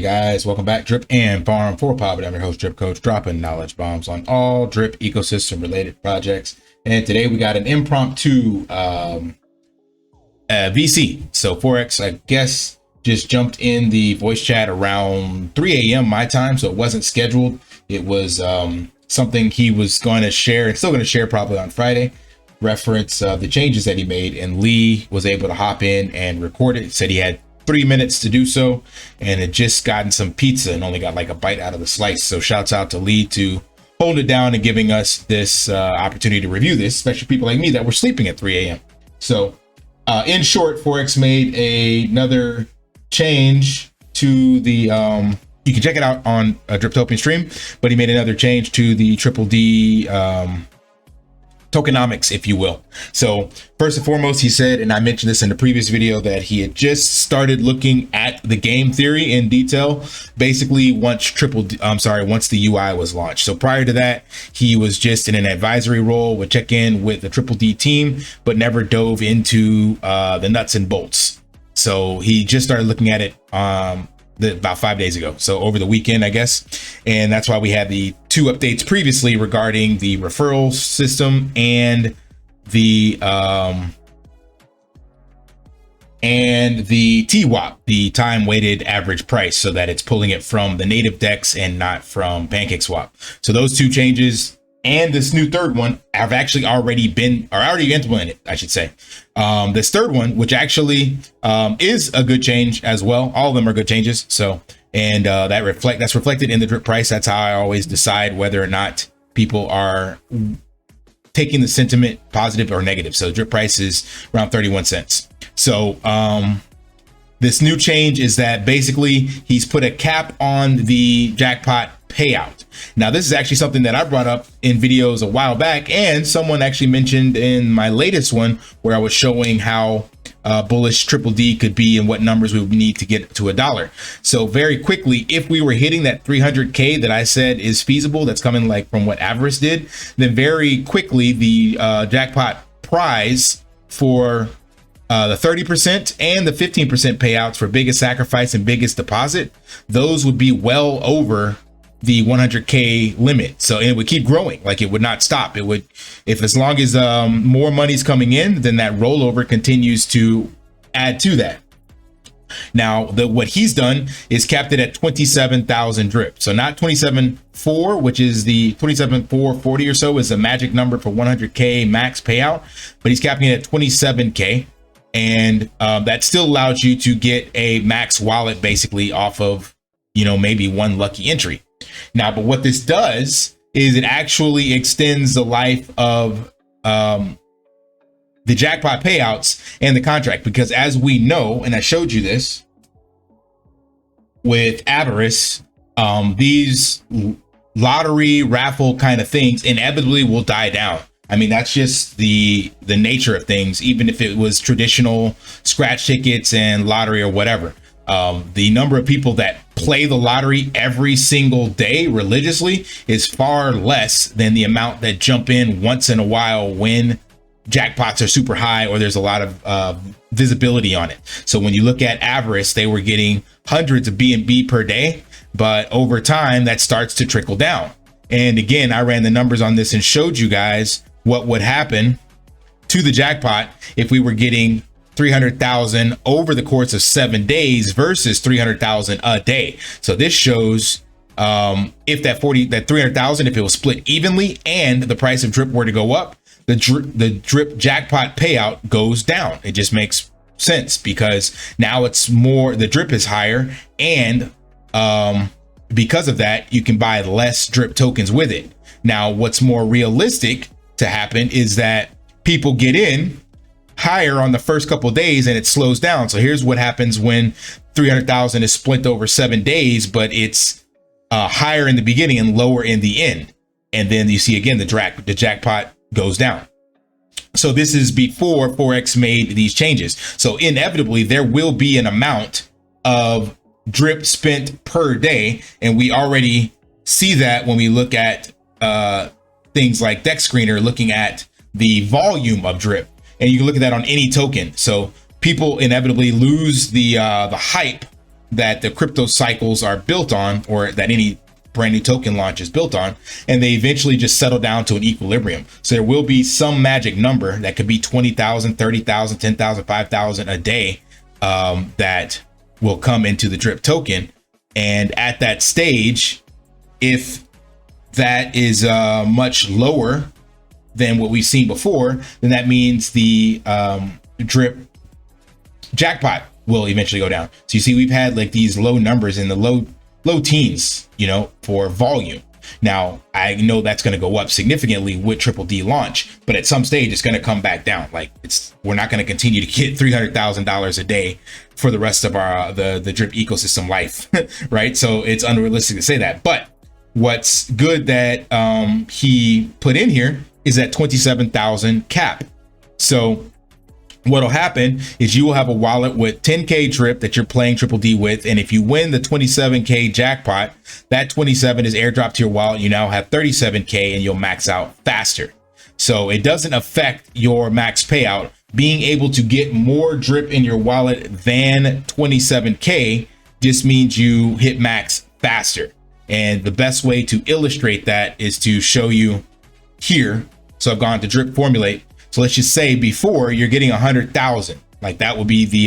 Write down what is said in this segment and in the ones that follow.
guys, welcome back. Drip and Farm for Poverty. I'm your host, Drip Coach, dropping knowledge bombs on all drip ecosystem related projects. And today we got an impromptu VC. So Forex, I guess, just jumped in the voice chat around 3 a.m. my time, so it wasn't scheduled. It was something he was going to share and still going to share probably on Friday. Reference the changes that he made, and Lee was able to hop in and record it. Said he had 3 minutes to do so, and had just gotten some pizza and only got like a bite out of the slice. So shouts out to Lee to holding it down and giving us this opportunity to review this, especially people like me that were sleeping at 3 a.m. So in short, Forex made another change to the you can check it out on a Driptopian stream, but he made another change to the triple D tokenomics, if you will. So first and foremost, he said, and I mentioned this in the previous video, that he had just started looking at the game theory in detail, basically once the UI was launched. So prior to that, he was just in an advisory role, would check in with the triple D team, but never dove into the nuts and bolts. So he just started looking at it about 5 days ago, so over the weekend, I guess. And that's why we had the 2 updates previously regarding the referral system and the TWAP, the time weighted average price, so that it's pulling it from the native DEX and not from PancakeSwap. So those 2 changes and this new third one have actually already implemented, I should say. This third one, which actually is a good change as well. All of them are good changes. So, and that's reflected in the drip price. That's how I always decide whether or not people are taking the sentiment positive or negative. So drip price is around 31 cents. So this new change is that basically he's put a cap on the Jackpot payout. Now, this is actually something that I brought up in videos a while back, and someone actually mentioned in my latest one where I was showing how bullish triple D could be and what numbers we would need to get to $1. So very quickly, if we were hitting that 300K that I said is feasible, that's coming like from what Avarice did, then very quickly the Jackpot prize for the 30% and the 15% payouts for biggest sacrifice and biggest deposit, those would be well over the 100K limit. So it would keep growing, like it would not stop. It would, if as long as more money's coming in, then that rollover continues to add to that. Now, what he's done is capped it at 27,000 drip. So not 27.4, which is the 27,440 or so is a magic number for 100K max payout, but he's capping it at 27K. And that still allows you to get a max wallet basically off of, maybe one lucky entry. Now, but what this does is it actually extends the life of the Jackpot payouts and the contract, because as we know, and I showed you this with Avarice, these lottery raffle kind of things inevitably will die down. I mean, that's just the nature of things, even if it was traditional scratch tickets and lottery or whatever. The number of people that play the lottery every single day religiously is far less than the amount that jump in once in a while when jackpots are super high or there's a lot of visibility on it. So when you look at Avarice, they were getting hundreds of BNB per day, but over time that starts to trickle down. And again, I ran the numbers on this and showed you guys what would happen to the jackpot if we were getting 300,000 over the course of 7 days versus 300,000 a day. So this shows if that 300,000, if it was split evenly and the price of drip were to go up, the drip jackpot payout goes down. It just makes sense because now it's more, the drip is higher, and because of that, you can buy less drip tokens with it. Now, what's more realistic to happen is that people get in higher on the first couple of days and it slows down. So here's what happens when 300,000 is split over 7 days, but it's higher in the beginning and lower in the end. And then you see again, the jackpot goes down. So this is before Forex made these changes. So inevitably there will be an amount of drip spent per day. And we already see that when we look at things like Dex Screener, looking at the volume of drip. And you can look at that on any token. So people inevitably lose the hype that the crypto cycles are built on, or that any brand new token launch is built on, and they eventually just settle down to an equilibrium. So there will be some magic number that could be 20,000, 30,000, 10,000, 5,000 a day that will come into the drip token. And at that stage, if that is much lower than what we've seen before, then that means the drip jackpot will eventually go down. So you see, we've had like these low numbers in the low teens, you know, for volume. Now, I know that's going to go up significantly with Triple D launch, but at some stage it's going to come back down. Like we're not going to continue to get $300,000 a day for the rest of our the drip ecosystem life, right? So it's unrealistic to say that. But what's good that he put in here is that 27,000 cap. So what'll happen is you will have a wallet with 10K drip that you're playing Triple D with. And if you win the 27K jackpot, that 27 is airdropped to your wallet. You now have 37K and you'll max out faster. So it doesn't affect your max payout. Being able to get more drip in your wallet than 27K just means you hit max faster. And the best way to illustrate that is to show you here. So I've gone to drip formulate. So let's just say before you're getting 100,000, like that would be the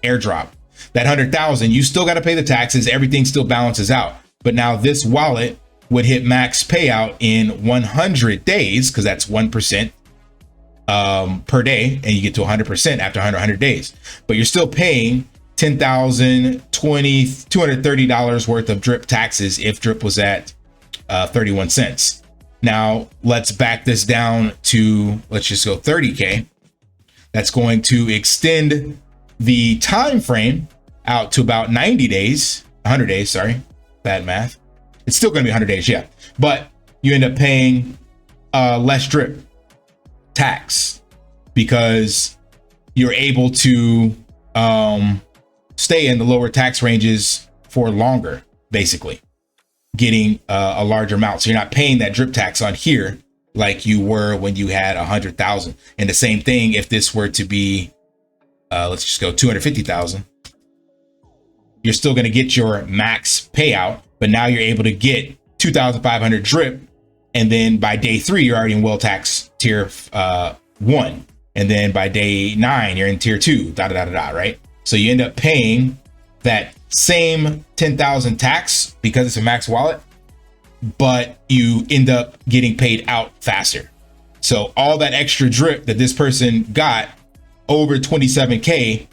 airdrop. That 100,000, you still got to pay the taxes. Everything still balances out. But now this wallet would hit max payout in 100 days, because that's 1% per day, and you get to 100% after 100 days. But you're still paying $230 worth of drip taxes if drip was at 31 cents. Now let's back this down to, let's just go 30K. That's going to extend the time frame out to about 90 days, 100 days, sorry, bad math. It's still going to be 100 days, yeah, but you end up paying less drip tax because you're able to stay in the lower tax ranges for longer, basically getting a larger amount. So you're not paying that drip tax on here like you were when you had 100,000. And the same thing if this were to be, let's just go 250,000. You're still going to get your max payout, but now you're able to get 2,500 drip. And then by day 3, you're already in well tax tier 1. And then by day 9, you're in tier 2, right? So you end up paying that same 10,000 tax because it's a max wallet, but you end up getting paid out faster. So all that extra drip that this person got over 27K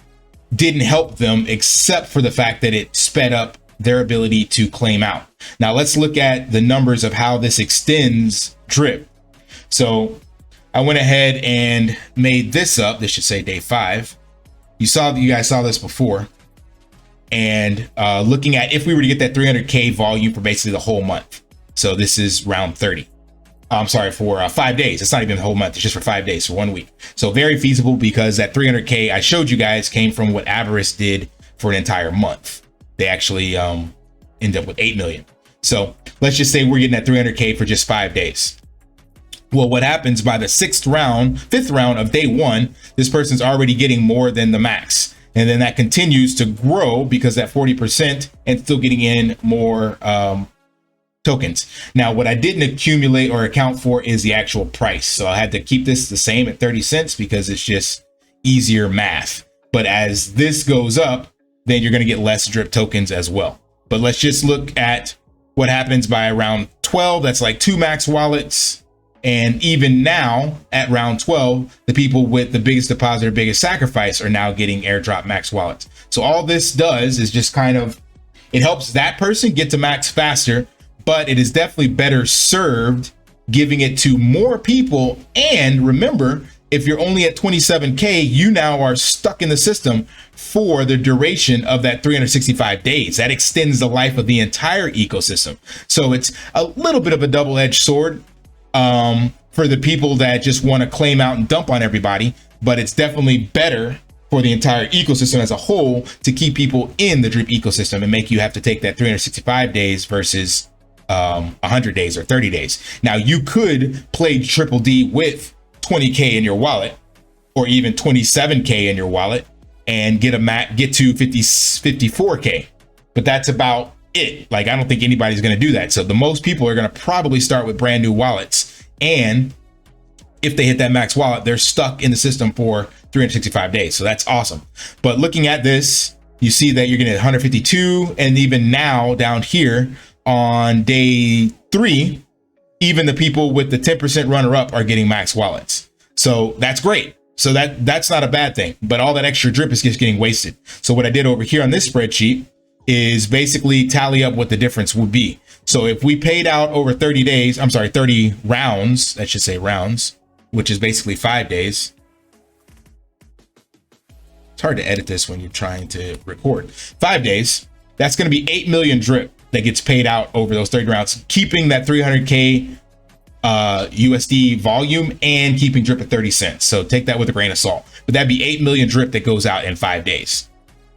didn't help them, except for the fact that it sped up their ability to claim out. Now let's look at the numbers of how this extends drip. So I went ahead and made this up. This should say day 5. You guys saw this before. And looking at if we were to get that 300K volume for basically the whole month. So this is round 30. I'm sorry, for 5 days. It's not even the whole month. It's just for 5 days, for 1 week. So very feasible, because that 300K I showed you guys came from what Avarice did for an entire month. They actually end up with 8 million. So let's just say we're getting that 300K for just 5 days. Well, what happens by the 5th round of day 1, this person's already getting more than the max. And then that continues to grow because that 40% and still getting in more tokens. Now, what I didn't accumulate or account for is the actual price. So I had to keep this the same at 30 cents because it's just easier math. But as this goes up, then you're going to get less drip tokens as well. But let's just look at what happens by around 12. That's like 2 max wallets. And even now at round 12, the people with the biggest deposit or biggest sacrifice are now getting airdrop max wallets. So all this does is just kind of, it helps that person get to max faster, but it is definitely better served giving it to more people. And remember, if you're only at 27K, you now are stuck in the system for the duration of that 365 days. That extends the life of the entire ecosystem. So it's a little bit of a double-edged sword for the people that just want to claim out and dump on everybody, but it's definitely better for the entire ecosystem as a whole to keep people in the drip ecosystem and make you have to take that 365 days versus 100 days or 30 days. Now you could play Triple D with 20K in your wallet or even 27K in your wallet and get to 54K but that's about it. Like, I don't think anybody's going to do that. So the most people are going to probably start with brand new wallets. And if they hit that max wallet, they're stuck in the system for 365 days. So that's awesome. But looking at this, you see that you're getting 152. And even now down here on day 3, even the people with the 10% runner up are getting max wallets. So that's great. So that's not a bad thing, but all that extra drip is just getting wasted. So what I did over here on this spreadsheet is basically tally up what the difference would be. So if we paid out over 30 days, I'm sorry, 30 rounds, I should say rounds, which is basically 5 days. It's hard to edit this when you're trying to record. 5 days, that's going to be 8 million drip that gets paid out over those 30 rounds, keeping that 300K USD volume and keeping drip at 30 cents. So take that with a grain of salt, but that'd be 8 million drip that goes out in 5 days.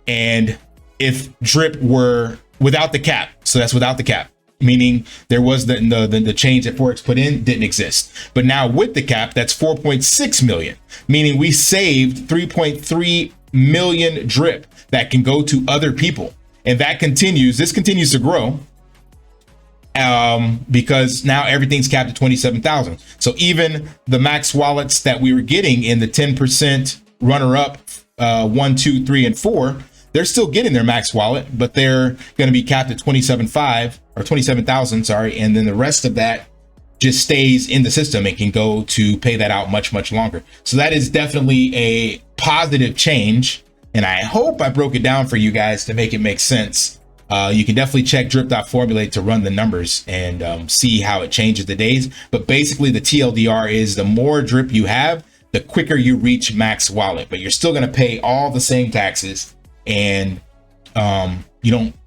And if drip were without the cap, so that's without the cap, meaning there was the change that Forex put in didn't exist. But now with the cap, that's 4.6 million, meaning we saved 3.3 million drip that can go to other people. And that continues, this continues to grow because now everything's capped at 27,000. So even the max wallets that we were getting in the 10% runner up 1, 2, 3, and 4, they're still getting their max wallet, but they're going to be capped at 27,500 or 27,000, sorry. And then the rest of that just stays in the system and can go to pay that out much, much longer. So that is definitely a positive change. And I hope I broke it down for you guys to make it make sense. You can definitely check drip.formulate to run the numbers and see how it changes the days. But basically the TLDR is the more drip you have, the quicker you reach max wallet, but you're still going to pay all the same taxes, and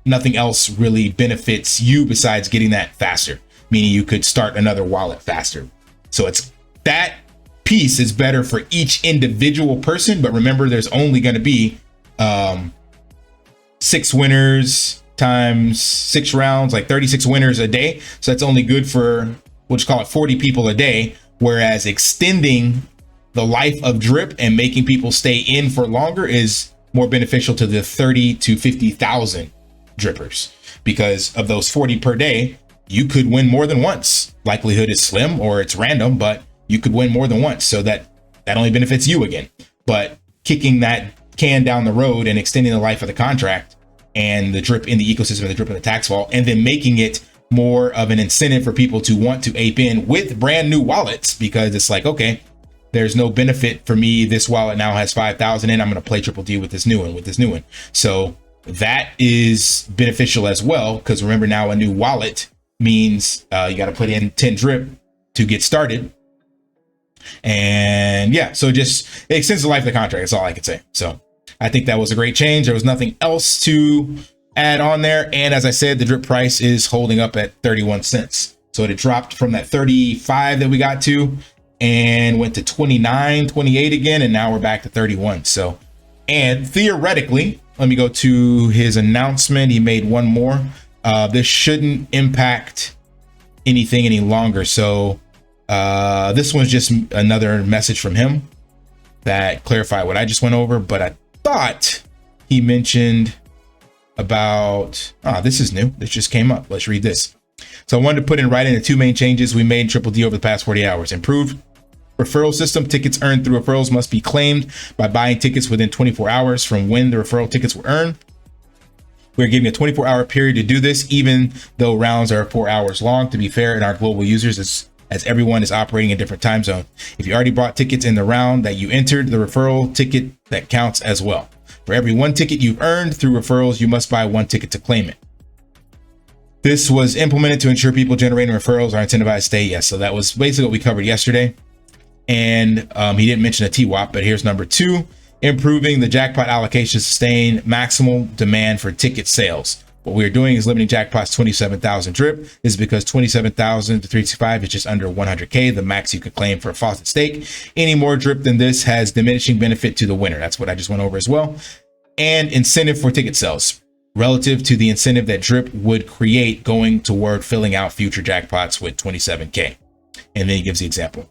nothing else really benefits you besides getting that faster, meaning you could start another wallet faster. So it's that piece is better for each individual person, but remember there's only going to be 6 winners times 6 rounds, like 36 winners a day. So that's only good for, we'll just call it 40 people a day, whereas extending the life of drip and making people stay in for longer is more beneficial to the 30 to 50,000 drippers, because of those 40 per day, you could win more than once. Likelihood is slim or it's random, but you could win more than once. So that only benefits you again. But kicking that can down the road and extending the life of the contract and the drip in the ecosystem and the drip in the tax vault, and then making it more of an incentive for people to want to ape in with brand new wallets, because it's like, okay, there's no benefit for me. This wallet now has 5,000 in. I'm going to play triple D with this new one, So that is beneficial as well, because remember now a new wallet means you got to put in 10 drip to get started. And yeah, so just it extends the life of the contract. That's all I could say. So I think that was a great change. There was nothing else to add on there. And as I said, the drip price is holding up at 31 cents. So it dropped from that 35 that we got to and went to 29, 28 again. And now we're back to 31. So, and theoretically, let me go to his announcement. He made one more. This shouldn't impact anything any longer. So this one's just another message from him that clarified what I just went over, but I thought he mentioned about, this is new. This just came up. Let's read this. So I wanted to put in writing the 2 main changes we made in Triple D over the past 40 hours. Improved referral system. Tickets earned through referrals must be claimed by buying tickets within 24 hours from when the referral tickets were earned. We're giving a 24-hour period to do this, even though rounds are 4 hours long, to be fair in our global users, as everyone is operating in different time zone. If you already bought tickets in the round that you entered, the referral ticket that counts as well. For every 1 ticket you've earned through referrals, you must buy 1 ticket to claim it. This was implemented to ensure people generating referrals are incentivized to stay. Yes, so that was basically what we covered yesterday. And he didn't mention a TWAP, but here's number 2. Improving the jackpot allocation to sustain maximal demand for ticket sales. What we're doing is limiting jackpot's 27,000 drip. This is because 27,000 to 365 is just under 100K, the max you could claim for a Faucet stake. Any more drip than this has diminishing benefit to the winner. That's what I just went over as well. And incentive for ticket sales relative to the incentive that drip would create going toward filling out future jackpots with 27K. And then he gives the example.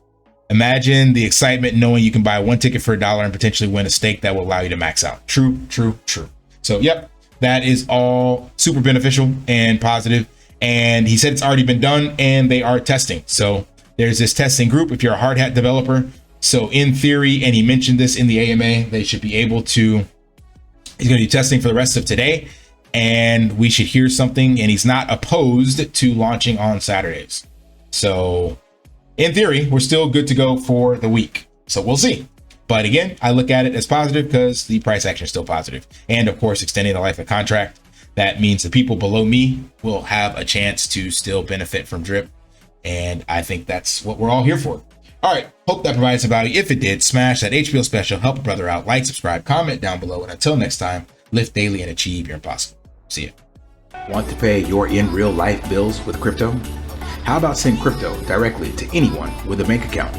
Imagine the excitement knowing you can buy 1 ticket for $1 and potentially win a stake that will allow you to max out. True, true, true. So, yep. that is all super beneficial and positive. And he said it's already been done and they are testing. So there's this testing group if you're a hard hat developer. So in theory, and he mentioned this in the AMA, they should be able to, he's going to do testing for the rest of today, and we should hear something. And he's not opposed to launching on Saturdays. So in theory, we're still good to go for the week. So we'll see. But again, I look at it as positive because the price action is still positive. And of course, extending the life of contract. That means the people below me will have a chance to still benefit from drip. And I think that's what we're all here for. All right. Hope that provided some value. If it did, smash that HBO special, help a brother out, like, subscribe, comment down below. And until next time, lift daily and achieve your impossible. See ya. Want to pay your in real life bills with crypto? How about send crypto directly to anyone with a bank account?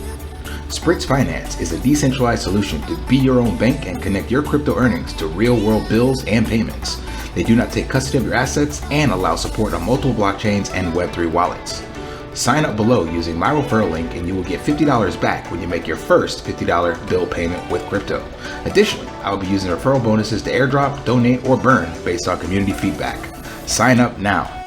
Spritz Finance is a decentralized solution to be your own bank and connect your crypto earnings to real world bills and payments. They do not take custody of your assets and allow support on multiple blockchains and Web3 wallets. Sign up below using my referral link and you will get $50 back when you make your first $50 bill payment with crypto. Additionally, I will be using referral bonuses to airdrop, donate, or burn based on community feedback. Sign up now.